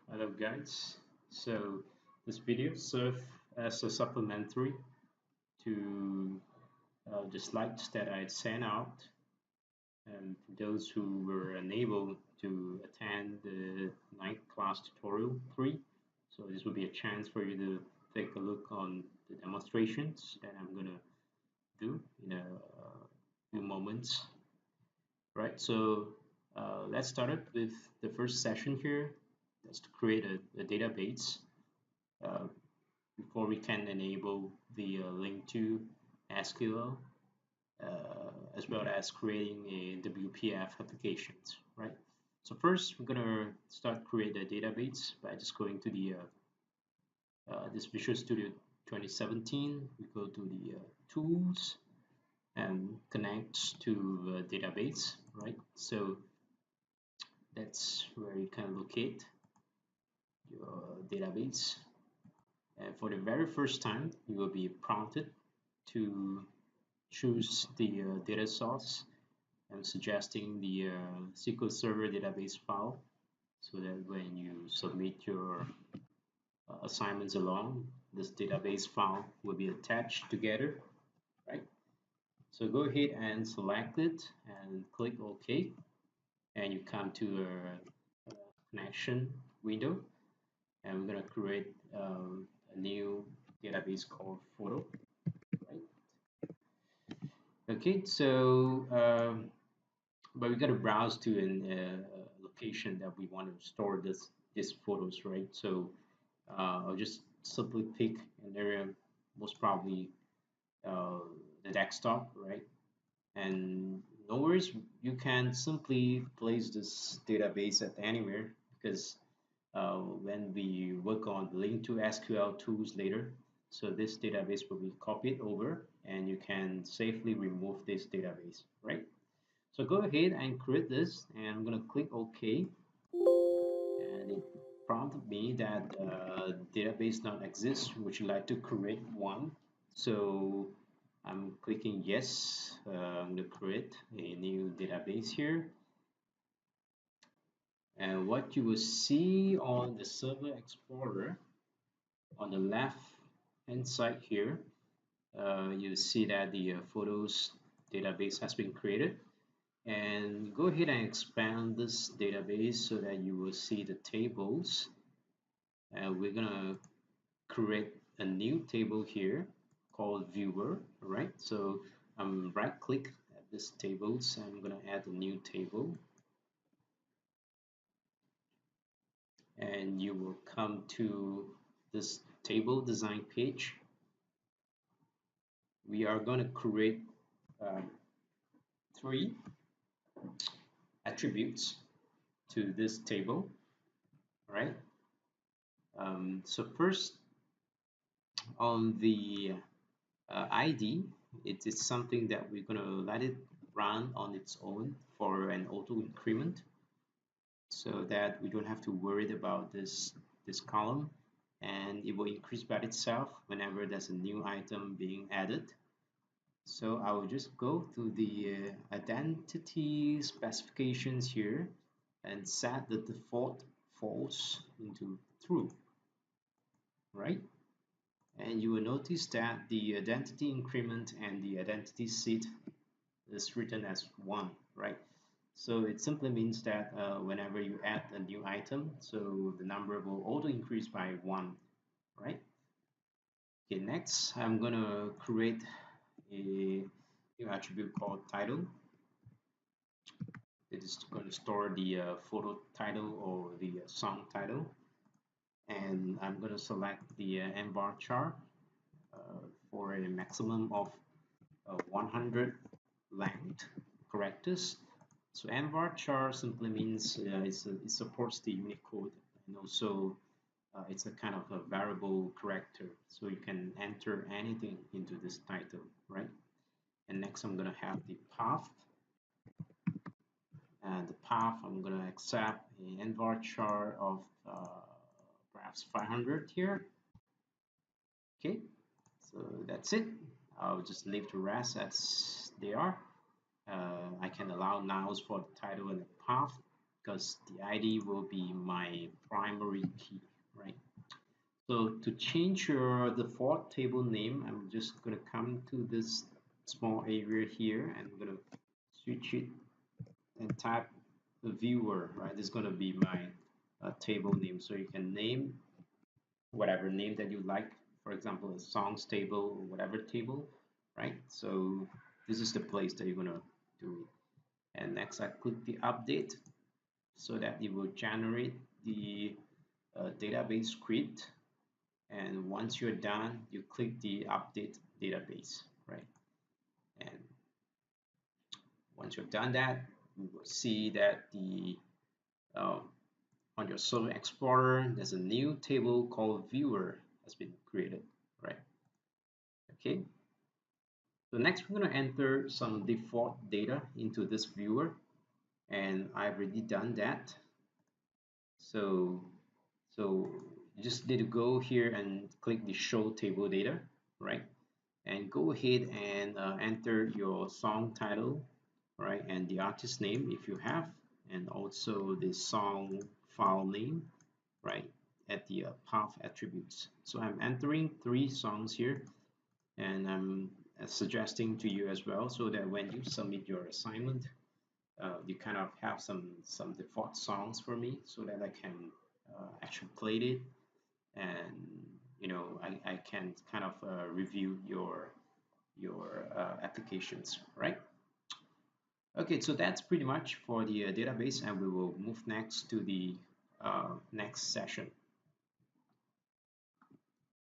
Hello guys. So this video serves as a supplementary to the slides that I sent out and for those who were unable to attend the ninth class tutorial 3. So this will be a chance for you to take a look on the demonstrations that I'm going to do in a few moments. Right, so let's start it with the first session here. That's to create a database. Uh, Before we can enable the link to SQL as well as creating a WPF applications, right? So first we're gonna start create a database by just going to the this Visual Studio 2017. We go to the tools and connect to database, right? So that's where you can locate your database. And for the very first time, you will be prompted to choose the data source. I'm suggesting the SQL Server database file so that when you submit your assignments along, this database file will be attached together, right? So go ahead and select it and click OK, and you come to a connection window, and we're going to create a new database called photo, right? Okay, so but we got to browse to a location that we want to store these photos, right? So I'll just simply pick an area, most probably uh, the desktop, right? And no worries, you can simply place this database at anywhere because when we work on link to SQL tools later, so this database will be copied over and you can safely remove this database, right? So go ahead and create this, and I'm gonna click OK, and it prompted me that database not exists. Would you like to create one? So I'm clicking yes. I'm gonna create a new database here, and what you will see on the Server Explorer on the left hand side here, you see that the photos database has been created. And go ahead and expand this database so that you will see the tables. And we're gonna create a new table here called viewer, right? So I'm right click at this tables, and I'm gonna add a new table, and you will come to this table design page. We are gonna create um, 3 attributes to this table, right? So first on the ID, it is something that we're going to let it run on its own for an auto increment so that we don't have to worry about this column, and it will increase by itself whenever there's a new item being added. So I will just go to the identity specifications here and set the default false into true, right? And you will notice that the identity increment and the identity seed is written as 1, right? So it simply means that whenever you add a new item, so the number will auto increase by 1, right? Okay, next I'm gonna create a new attribute called title. It is going to store the photo title or the song title, and I'm going to select the nvar char for a maximum of 100 length characters. So nvar simply means it supports the Unicode, and also it's a kind of a variable character, so you can enter anything into this title, right? And next I'm going to have the path, and the path I'm going to accept an nvar of perhaps 500 here. Okay, so that's it. I'll just leave the rest as they are. I can allow nows for the title and the path because the ID will be my primary key, right? So to change your default table name, I'm just going to come to this small area here and I'm going to switch it and type the viewer, right? This is going to be my table name. So you can name whatever name that you like, for example, a songs table or whatever table, right? So this is the place that you're going to do it. And next I click the update so that it will generate the database script. And once you're done, you click the update database, right? And once you've done that, you will see that the um, on your Server Explorer, there's a new table called Viewer has been created, right? Okay. So next, we're going to enter some default data into this viewer, and I've already done that. So, so you just need to go here and click the Show Table Data, right? And go ahead and enter your song title, right, and the artist name if you have, and also the song file name, right, at the path attributes. So I'm entering 3 songs here, and I'm suggesting to you as well, so that when you submit your assignment, you kind of have some default songs for me, so that I can actually play it, and I can kind of review your applications, right? Okay, so that's pretty much for the database, and we will move next to the next session.